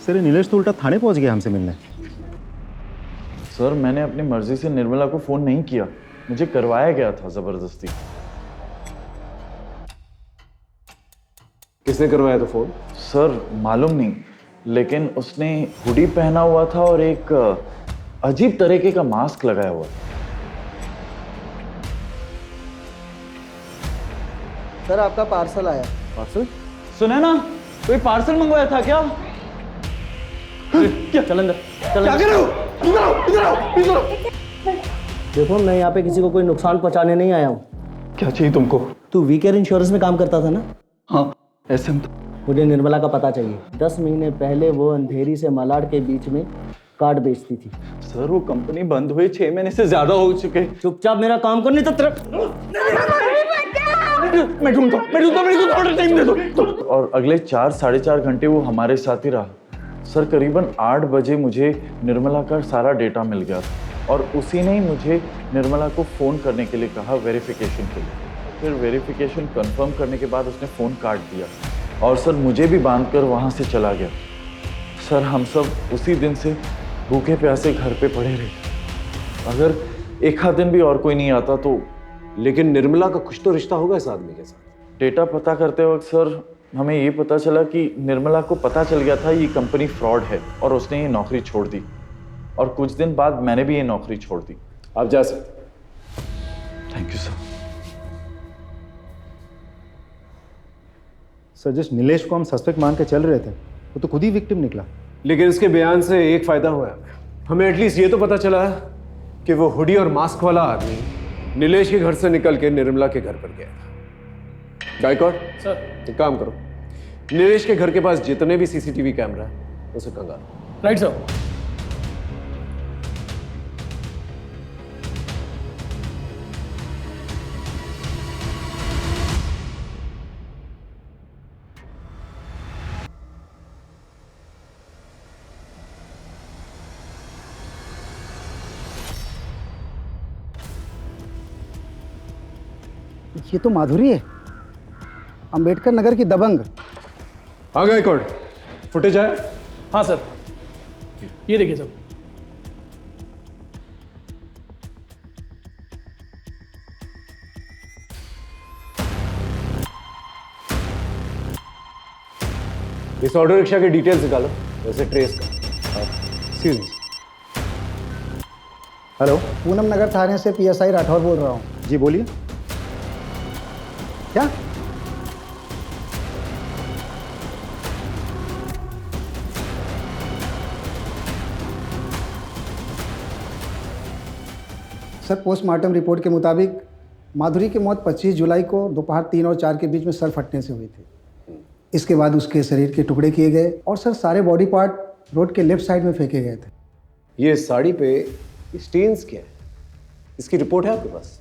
सर ये नीलेश तो उल्टा थाने पहुंच गया हमसे मिलने। सर मैंने अपनी मर्जी से निर्मला को फोन नहीं किया, मुझे करवाया गया था जबरदस्ती। किसने करवाया था फोन? सर मालूम नहीं, लेकिन उसने हुडी पहना हुआ था और एक अजीब तरीके का मास्क लगाया हुआ था। सर आपका पार्सल आया। पार्सल? सुना ना, कोई पार्सल मंगवाया था क्या? क्या? चल अंदर, चल अंदर। इधर आओ, इधर आओ, इधर आओ। देखो मैं यहाँ पे किसी को कोई नुकसान पहुँचाने नहीं आया हूँ। क्या चाहिए तुमको? तू वी केयर इंश्योरेंस में काम करता था ना? हाँ, ऐसे में मुझे निर्मला का पता चाहिए। 10 महीने पहले वो अंधेरी से मालाड के बीच में कार्ड बेचती थी। सर वो कंपनी बंद हुए 6 महीने से ज्यादा हो चुके। चुपचाप मेरा काम करने तो मैं ढूंढता हूं, मेरे को थोड़ा टाइम दे दो। और अगले 4-4.5 घंटे वो हमारे साथ ही रहा। सर करीबन 8 बजे मुझे निर्मला का सारा डेटा मिल गया था और उसी ने ही मुझे निर्मला को फ़ोन करने के लिए कहा वेरिफिकेशन के लिए। फिर वेरिफिकेशन कंफर्म करने के बाद उसने फ़ोन काट दिया और सर मुझे भी बांधकर वहाँ से चला गया। सर हम सब उसी दिन से भूखे प्यासे घर पे पड़े रहे। अगर एक आध दिन भी और कोई नहीं आता तो। लेकिन निर्मला का कुछ तो रिश्ता होगा इस आदमी के साथ। डेटा पता करते वक्त सर हमें ये पता चला कि निर्मला को पता चल गया था ये कंपनी फ्रॉड है और उसने ये नौकरी छोड़ दी। और कुछ दिन बाद मैंने भी ये नौकरी छोड़ दी। आप जा सकते। Thank you sir. सर जिस नीलेश को हम सस्पेक्ट मान के चल रहे थे वो तो खुद ही विक्टिम निकला। लेकिन इसके बयान से एक फायदा हुआ है हमें। एटलीस्ट ये तो पता चला कि वो हुडी और मास्क वाला आदमी नीलेश के घर से निकल के निर्मला के घर पर गया था। गायकवाड़ सर एक काम करो, नीलेश के घर के पास जितने भी सीसीटीवी कैमरा है उसे कंगालो। Right sir. ये तो माधुरी है, अंबेडकर नगर की दबंग। हाँ गायकवाड़, फुटेज आया? हाँ सर, ये देखिए सर। इस ऑटो रिक्शा के डिटेल्स निकालो, वैसे ट्रेस कर। Excuse me. हेलो, पूनम नगर थाने से पीएसआई राठौर बोल रहा हूँ। जी बोलिए। क्या? सर पोस्टमार्टम रिपोर्ट के मुताबिक माधुरी की मौत 25 जुलाई को दोपहर 3 और 4 के बीच में सर फटने से हुई थी। इसके बाद उसके शरीर के टुकड़े किए गए और सर सारे बॉडी पार्ट रोड के लेफ्ट साइड में फेंके गए थे। ये साड़ी पे स्टेन्स क्या है? इसकी रिपोर्ट है आपके पास?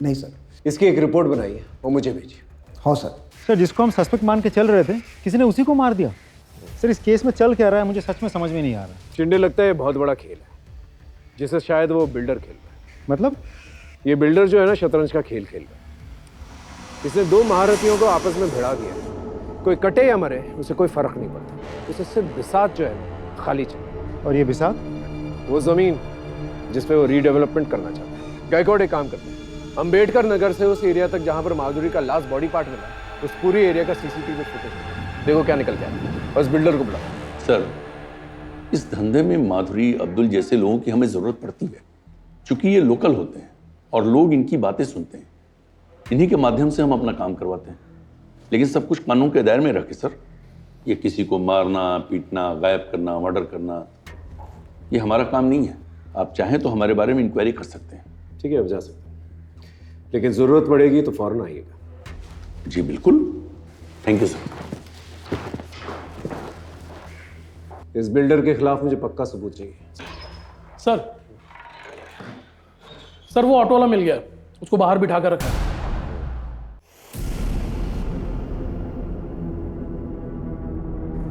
नहीं सर। इसकी एक रिपोर्ट बनाइए और मुझे भेजिए। हाँ सर। सर जिसको हम सस्पेक्ट मान के चल रहे थे किसी ने उसी को मार दिया। सर इस केस में चल क्या रहा है मुझे सच में समझ में नहीं आ रहा। चिंडे लगता है बहुत बड़ा खेल है जिसे शायद वो बिल्डर खेल रहा है। मतलब? ये बिल्डर जो है ना शतरंज का खेल खेल रहा है। इसने 2 महारथियों को आपस में भिड़ा दिया। कोई कटे या मरे उसे कोई फर्क नहीं पड़ता। उसे सिर्फ बिसात जो है खाली चाहिए। और ये बिसात? वो जमीन जिसपे वो रीडेवलपमेंट करना चाहता है। गायकवाड़ एक काम करते हैं, अंबेडकर नगर से उस एरिया तक जहां पर माधुरी का लास्ट बॉडी पार्ट मिला उस पूरी एरिया का सीसीटीवी फुटेज देखो क्या निकल गया। उस बिल्डर को बुलाओ। सर इस धंधे में माधुरी अब्दुल जैसे लोगों की हमें ज़रूरत पड़ती है क्योंकि ये लोकल होते हैं और लोग इनकी बातें सुनते हैं। इन्हीं के माध्यम से हम अपना काम करवाते हैं, लेकिन सब कुछ कानून के दायरे में रखे सर। ये किसी को मारना, पीटना, गायब करना, मर्डर करना ये हमारा काम नहीं है। आप चाहें तो हमारे बारे में इंक्वायरी कर सकते हैं। ठीक है, अब जा सकते हैं, लेकिन ज़रूरत पड़ेगी तो फौरन आइएगा। जी बिल्कुल। Thank you sir. इस बिल्डर के खिलाफ मुझे पक्का सबूत चाहिए। सर वो ऑटो वाला मिल गया, उसको बाहर बिठा कर रखा है।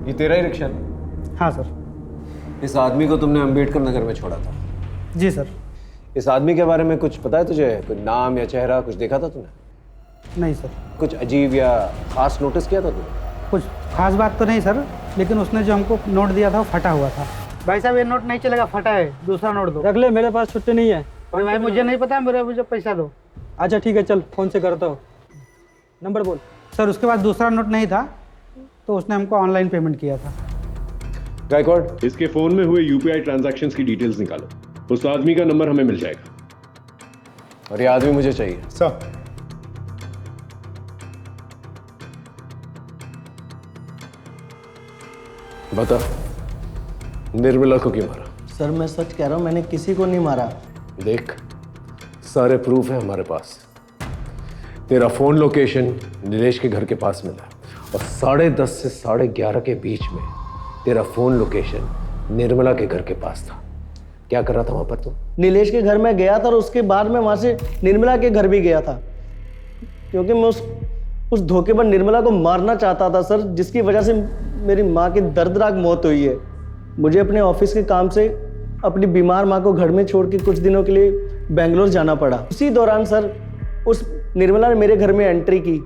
ये तेरा ही रिक्शा है? हाँ सर। इस आदमी को तुमने अंबेडकर नगर में छोड़ा था? जी सर। इस आदमी के बारे में कुछ पता है तुझे? कोई नाम या चेहरा कुछ देखा था तूने? नहीं सर। कुछ अजीब या खास नोटिस किया था तूने? कुछ खास बात तो नहीं सर, लेकिन उसने जो हमको नोट दिया था वो फटा हुआ था। भाई साहब ये नोट नहीं चलेगा, फटा है, दूसरा नोट दो। रख ले, मेरे पास छुट्टी नहीं है। अरे भाई मुझे नहीं पता, मुझे पैसा दो। अच्छा ठीक है, चल फोन से करता हूँ। नंबर बोल। सर उसके पास दूसरा नोट नहीं था तो उसने हमको ऑनलाइन पेमेंट किया था। गायकवाड़, इसके फोन में हुए यूपीआई ट्रांजैक्शंस की डिटेल्स निकालो। उस आदमी का नंबर हमें मिल जाएगा। और ये आदमी मुझे चाहिए। सर बता, निर्मला को क्यों मारा? सर मैं सच कह रहा हूँ, मैंने किसी को नहीं मारा। देख, सारे प्रूफ है हमारे पास। तेरा फोन लोकेशन नीलेश के घर के पास मिला और 10:30 से 11:30 के बीच में तेरा फोन लोकेशन निर्मला के घर के पास था। क्या कर रहा था वहां पर तू? नीलेश के घर में गया था और उसके बाद मैं वहां से निर्मला के घर भी गया था, क्योंकि मैं उस धोखेबाज निर्मला को मारना चाहता था सर, जिसकी वजह से मेरी माँ की दर्दनाक मौत हुई है। मुझे अपने ऑफिस के काम से अपनी बीमार माँ को घर में छोड़ के कुछ दिनों के लिए बेंगलोर जाना पड़ा। उसी दौरान सर उस निर्मला ने मेरे घर में एंट्री की।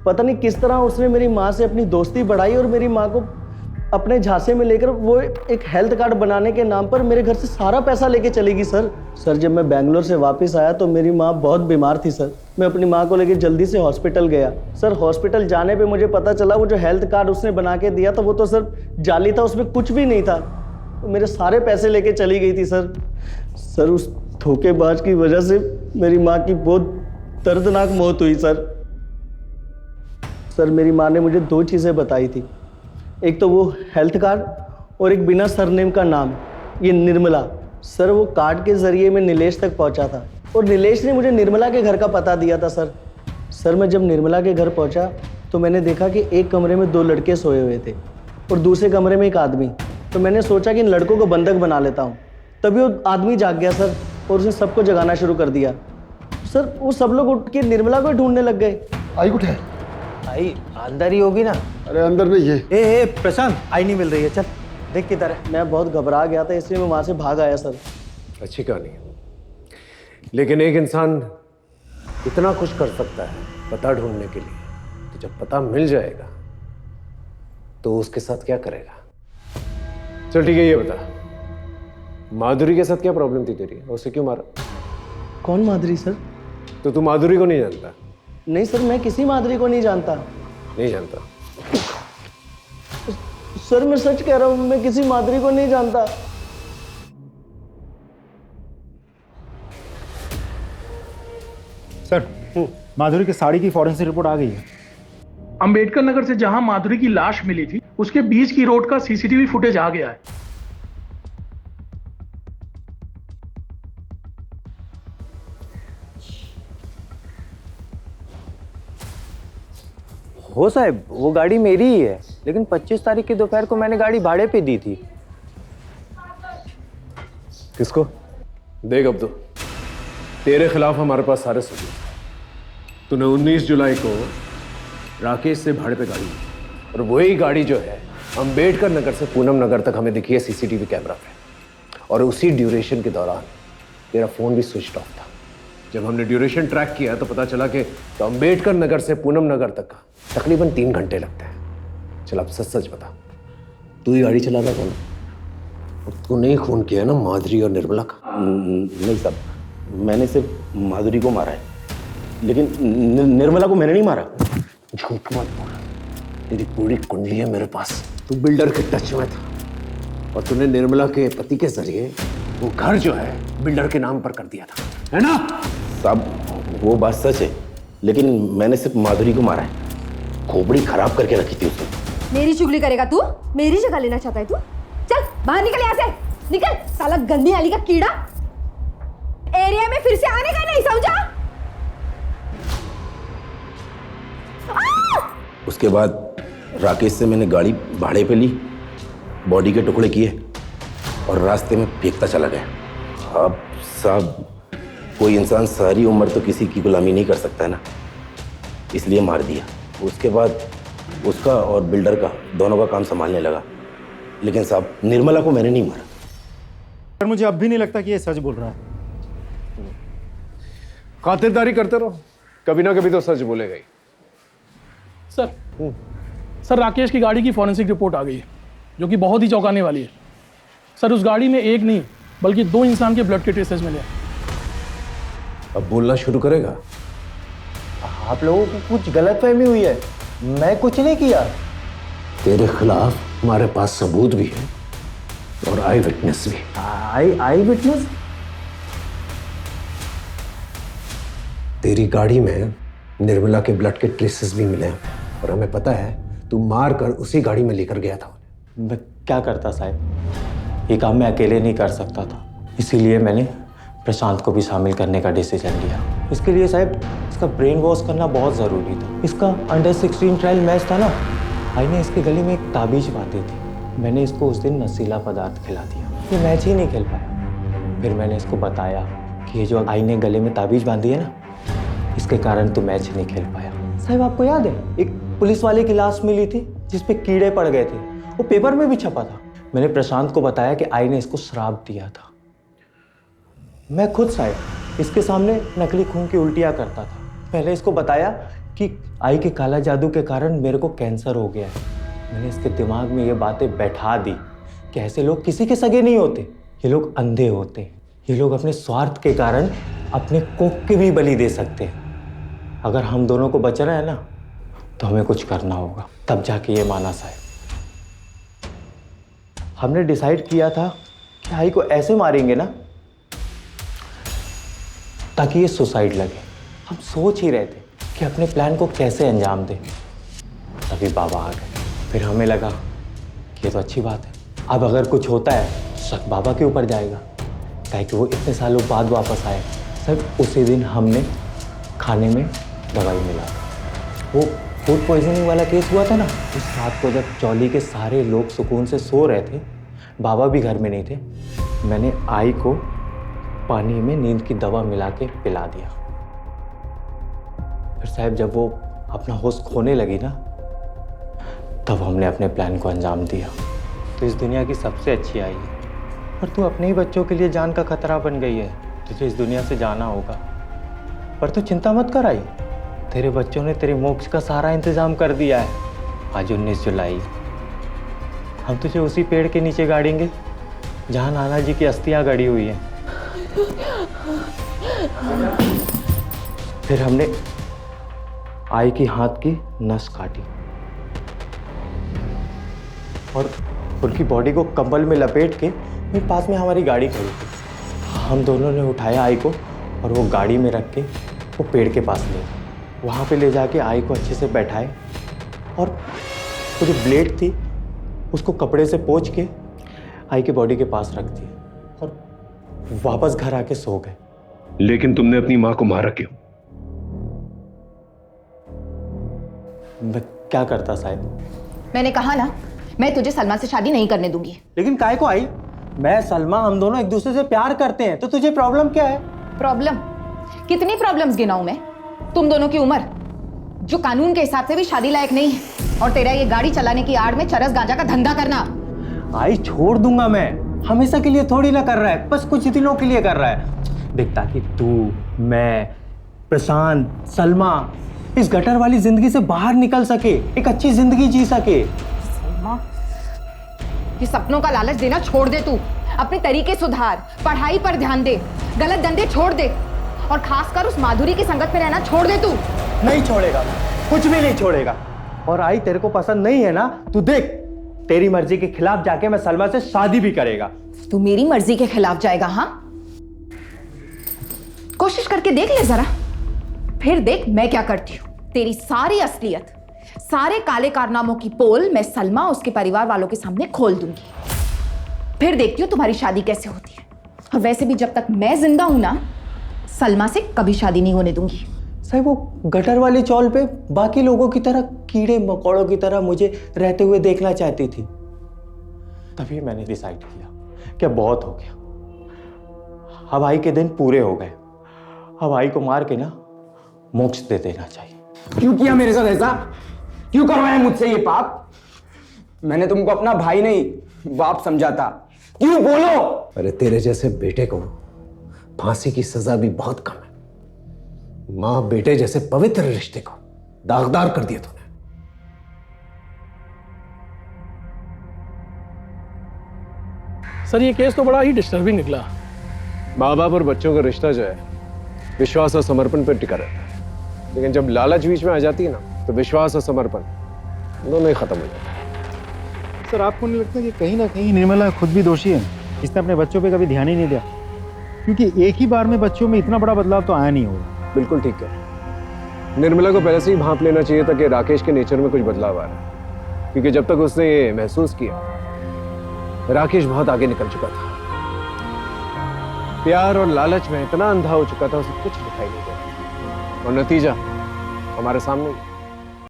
पता नहीं किस तरह उसने मेरी माँ से अपनी दोस्ती बढ़ाई और मेरी माँ को अपने झांसे में लेकर वो एक हेल्थ कार्ड बनाने के नाम पर मेरे घर से सारा पैसा लेके चली गई सर। जब मैं बेंगलोर से वापस आया तो मेरी माँ बहुत बीमार थी सर। मैं अपनी माँ को लेकर जल्दी से हॉस्पिटल गया सर। हॉस्पिटल जाने पे मुझे पता चला वो जो हेल्थ कार्ड उसने बना के दिया था वो तो सर जाली था, उसमें कुछ भी नहीं था। तो मेरे सारे पैसे लेके चली गई थी सर। उस धोखेबाज की वजह से मेरी माँ की बहुत दर्दनाक मौत हुई सर। मेरी माँ ने मुझे 2 चीज़ें बताई थी, एक तो वो हेल्थ कार्ड और एक बिना सरनेम का नाम, ये निर्मला। सर वो कार्ड के ज़रिए मैं नीलेश तक पहुंचा था और नीलेश ने मुझे निर्मला के घर का पता दिया था सर। मैं जब निर्मला के घर पहुंचा तो मैंने देखा कि एक कमरे में 2 लड़के सोए हुए थे और दूसरे कमरे में एक आदमी। तो मैंने सोचा कि इन लड़कों को बंधक बना लेता हूँ। तभी वो आदमी जाग गया सर और उसने सबको जगाना शुरू कर दिया सर। वो सब लोग उठ के निर्मला को ढूंढने लग गए। आई कुछ है? आई अंदर ही होगी ना? अरे अंदर नहीं है। ए प्रशांत, आई नहीं मिल रही है, चल देख किधर है। मैं बहुत घबरा गया था इसलिए मैं वहां से भाग आया सर। अच्छी कहानी है, लेकिन एक इंसान इतना कुछ कर सकता है पता ढूंढने के लिए, तो जब पता मिल जाएगा तो उसके साथ क्या करेगा? चल ठीक है, ये बता माधुरी के साथ क्या प्रॉब्लम थी तेरी, उसे क्यों मारा? कौन माधुरी सर? तो तू माधुरी को नहीं जानता? नहीं सर, मैं किसी माधुरी को नहीं जानता। नहीं जानता? सर मैं सच कह रहा हूं, मैं किसी माधुरी को नहीं जानता। सर माधुरी की साड़ी की फॉरेंसिक रिपोर्ट आ गई है। अंबेडकर नगर से जहां माधुरी की लाश मिली थी उसके बीच की रोड का सीसीटीवी फुटेज आ गया है। हो साहब, वो गाड़ी मेरी ही है, लेकिन 25 तारीख की दोपहर को मैंने गाड़ी भाड़े पे दी थी। किसको? देख अब तो तेरे खिलाफ हमारे पास सारे सबूत। तूने 19 जुलाई को राकेश से भाड़े पे गाड़ी ली और वही गाड़ी जो है अंबेडकर नगर से पूनम नगर तक हमें दिखी है सीसीटीवी कैमरा पे, और उसी ड्यूरेशन के दौरान तेरा फोन भी स्विच ऑफ था। जब हमने ड्यूरेशन ट्रैक किया तो पता चला कि तो अंबेडकर नगर से पूनम नगर तक का तकरीबन 3 घंटे लगते हैं। चल अब सच सच बता, तू ही गाड़ी चला रहा कौन? तूने ही खून किया ना माधुरी और निर्मला का? नहीं साहब, मैंने सिर्फ माधुरी को मारा है, लेकिन निर्मला को मैंने नहीं मारा। झूठ मत बोल, तेरी पूरी कुंडली है मेरे पास। तू बिल्डर के टच में था और तूने निर्मला के पति के जरिए वो घर जो है बिल्डर के नाम पर कर दिया था, है ना? साहब वो बात सच है, लेकिन मैंने सिर्फ माधुरी को मारा है। खोपड़ी खराब करके रखी थी उसने। मेरी चुगली करेगा तू? मेरी जगह लेना चाहता है तू? चल बाहर निकल यहाँ से, निकल साला गंदी नाली का कीड़ा। एरिया में फिर से आने का नहीं, समझा? उसके बाद राकेश से मैंने गाड़ी भाड़े पे ली, बॉडी के टुकड़े किए और रास्ते में फेंकता चला गया। अब साहब कोई इंसान सारी उम्र तो किसी की गुलामी नहीं कर सकता है ना, इसलिए मार दिया। उसके बाद उसका और बिल्डर का दोनों का काम संभालने लगा। लेकिन साहब निर्मला को मैंने नहीं मारा। सर मुझे अब भी नहीं लगता कि ये सच बोल रहा है। खातिरदारी करते रहो, कभी ना कभी तो सच बोलेगा ही। सर राकेश की गाड़ी की फॉरेंसिक रिपोर्ट आ गई है, जो कि बहुत ही चौंकाने वाली है। सर उस गाड़ी में एक नहीं बल्कि 2 इंसान के ब्लड के ट्रेसेस मिले। अब बोलना शुरू करेगा? आप लोगों को कुछ गलतफहमी हुई है, मैं कुछ नहीं किया। तेरे खिलाफ हमारे पास सबूत भी है और आई विटनेस भी। आई विटनेस? तेरी गाड़ी में निर्मला के ब्लड के ट्रेसेस भी मिले हैं और हमें पता है तू मार कर उसी गाड़ी में लेकर गया था। मैं क्या करता साहब, ये काम मैं अकेले नहीं कर सकता था, इसीलिए मैंने प्रशांत को भी शामिल करने का डिसीजन लिया। इसके लिए साहब इसका ब्रेन वॉश करना बहुत ज़रूरी था। इसका अंडर 16 ट्रायल मैच था ना, आई ने इसके गले में एक ताबीज बांधी थी। मैंने इसको उस दिन नशीला पदार्थ खिला दिया, ये मैच ही नहीं खेल पाया। फिर मैंने इसको बताया कि ये जो आई ने गले में ताबीज बांधी है ना, इसके कारण तू मैच नहीं खेल पाया। साहब आपको याद है एक पुलिस वाले की लाश मिली थी जिसपे कीड़े पड़ गए थे, वो पेपर में भी छपा था। मैंने प्रशांत को बताया कि आई ने इसको श्राप दिया था। मैं खुद साहब इसके सामने नकली खून की उल्टियाँ करता था। पहले इसको बताया कि आई के काला जादू के कारण मेरे को कैंसर हो गया है। मैंने इसके दिमाग में ये बातें बैठा दी कि ऐसे लोग किसी के सगे नहीं होते, ये लोग अंधे होते हैं। ये लोग अपने स्वार्थ के कारण अपने कोख के भी बलि दे सकते हैं। अगर हम दोनों को बचना है ना तो हमें कुछ करना होगा। तब जाके ये माना साहब। हमने डिसाइड किया था कि आई को ऐसे मारेंगे ना ताकि ये सुसाइड लगे। हम सोच ही रहे थे कि अपने प्लान को कैसे अंजाम दें। तभी बाबा आ गए। फिर हमें लगा कि ये तो अच्छी बात है, अब अगर कुछ होता है शक बाबा के ऊपर जाएगा, ताकि वो इतने सालों बाद वापस आए। सब उसी दिन हमने खाने में दवाई मिला। वो फूड पॉइजनिंग वाला केस हुआ था ना, उस रात को जब चौली के सारे लोग सुकून से सो रहे थे, बाबा भी घर में नहीं थे, मैंने आई को पानी में नींद की दवा मिला के पिला दिया। फिर साहब जब वो अपना होश खोने लगी ना, तब हमने अपने प्लान को अंजाम दिया। तो इस दुनिया की सबसे अच्छी आई है, पर तू अपने ही बच्चों के लिए जान का खतरा बन गई है। तुझे इस दुनिया से जाना होगा, पर तू चिंता मत कर आई, तेरे बच्चों ने तेरे मोक्ष का सारा इंतजाम कर दिया है। आज 19 जुलाई, हम तुझे उसी पेड़ के नीचे गाड़ेंगे जहाँ नाना जी की अस्थियाँ गड़ी हुई हैं। फिर हमने आई की हाथ की नस काटी और उनकी बॉडी को कंबल में लपेट के फिर पास में हमारी गाड़ी खड़ी थी। हम दोनों ने उठाया आई को और वो गाड़ी में रख के वो पेड़ के पास ले गए। वहाँ पे ले जाके आई को अच्छे से बैठाए और वो जो ब्लेड थी उसको कपड़े से पोंछ के आई की बॉडी के पास रख दी और वापस घर आके सो गए। लेकिन तुमने अपनी माँ को मारा क्यों? मैं क्या करता साहब? मैंने कहा ना, मैं तुझे सलमा से शादी नहीं करने दूंगी। लेकिन काय को आई? मैं सलमा हम दोनों एक दूसरे से प्यार करते हैं, तो तुझे प्रॉब्लम क्या है? प्रॉब्लम? कितनी प्रॉब्लम्स गिनाऊं मैं? तुम दोनों की उम्र जो कानून के हिसाब से भी शादी लायक नहीं है, और तेरा ये गाड़ी चलाने की आड़ में चरस गांजा का धंधा करना। आई छोड़ दूंगा मैं, हमेशा के लिए थोड़ी ना कर रहा है, बस कुछ दिनों के लिए कर रहा है। देख ताकि तू, मैं, प्रशांत, सलमा इस गटर वाली जिंदगी से बाहर निकल सके, एक अच्छी जिंदगी जी सके। सलमा, ये सपनों का लालच देना छोड़ दे तू। अपने तरीके सुधार, पढ़ाई पर ध्यान दे, गलत धंधे छोड़ दे और खासकर उस माधुरी की संगत में रहना छोड़ दे तू। नहीं छोड़ेगा, कुछ भी नहीं छोड़ेगा। और आई तेरे को पसंद नहीं है ना, तू देख तेरी मर्जी के खिलाफ जाके मैं सलमा से शादी भी करेगा। तू मेरी मर्जी के खिलाफ जाएगा? हाँ, कोशिश करके देख ले जरा, फिर देख मैं क्या करती हूँ। तेरी सारी असलियत, सारे काले कारनामों की पोल मैं सलमा उसके परिवार वालों के सामने खोल दूंगी। फिर देखती हूँ तुम्हारी शादी कैसे होती है। और वैसे भी जब तक मैं जिंदा हूं ना, सलमा से कभी शादी नहीं होने दूंगी। साहब वो गटर वाली चौल पे बाकी लोगों की तरह कीड़े मकोड़ों की तरह मुझे रहते हुए देखना चाहती थी। तभी मैंने डिसाइड किया कि बहुत हो गया, अब आई के दिन पूरे हो गए, अब आई को मार के ना मोक्ष दे देना चाहिए। क्यों किया मेरे साथ ऐसा? क्यों करवाया मुझसे ये पाप? मैंने तुमको अपना भाई नहीं बाप समझा था। क्यों बोलो? अरे तेरे जैसे बेटे को फांसी की सजा भी बहुत कम है। मां बेटे जैसे पवित्र रिश्ते को दागदार कर दिया तूने। सर ये केस तो बड़ा ही डिस्टर्बिंग निकला। माँ बाप और बच्चों का रिश्ता जो है विश्वास और समर्पण पर टिका रहता है, लेकिन जब लालच बीच में आ जाती है ना, तो विश्वास और समर्पण दोनों ही खत्म हो जाते हैं। सर आपको नहीं लगता कि कहीं ना कहीं निर्मला खुद भी दोषी है? इसने अपने बच्चों पे कभी ध्यान ही नहीं दिया, क्योंकि एक ही बार में बच्चों में इतना बड़ा बदलाव तो आया नहीं होगा। बिल्कुल ठीक है। निर्मला को पहले से ही भांप लेना चाहिए था कि राकेश के नेचर में कुछ बदलाव आ रहा है, क्योंकि जब तक उसने ये महसूस किया राकेश बहुत आगे निकल चुका था। प्यार और लालच में इतना अंधा हो चुका था, उसे कुछ दिखाई नहीं देता, और नतीजा हमारे सामने ही।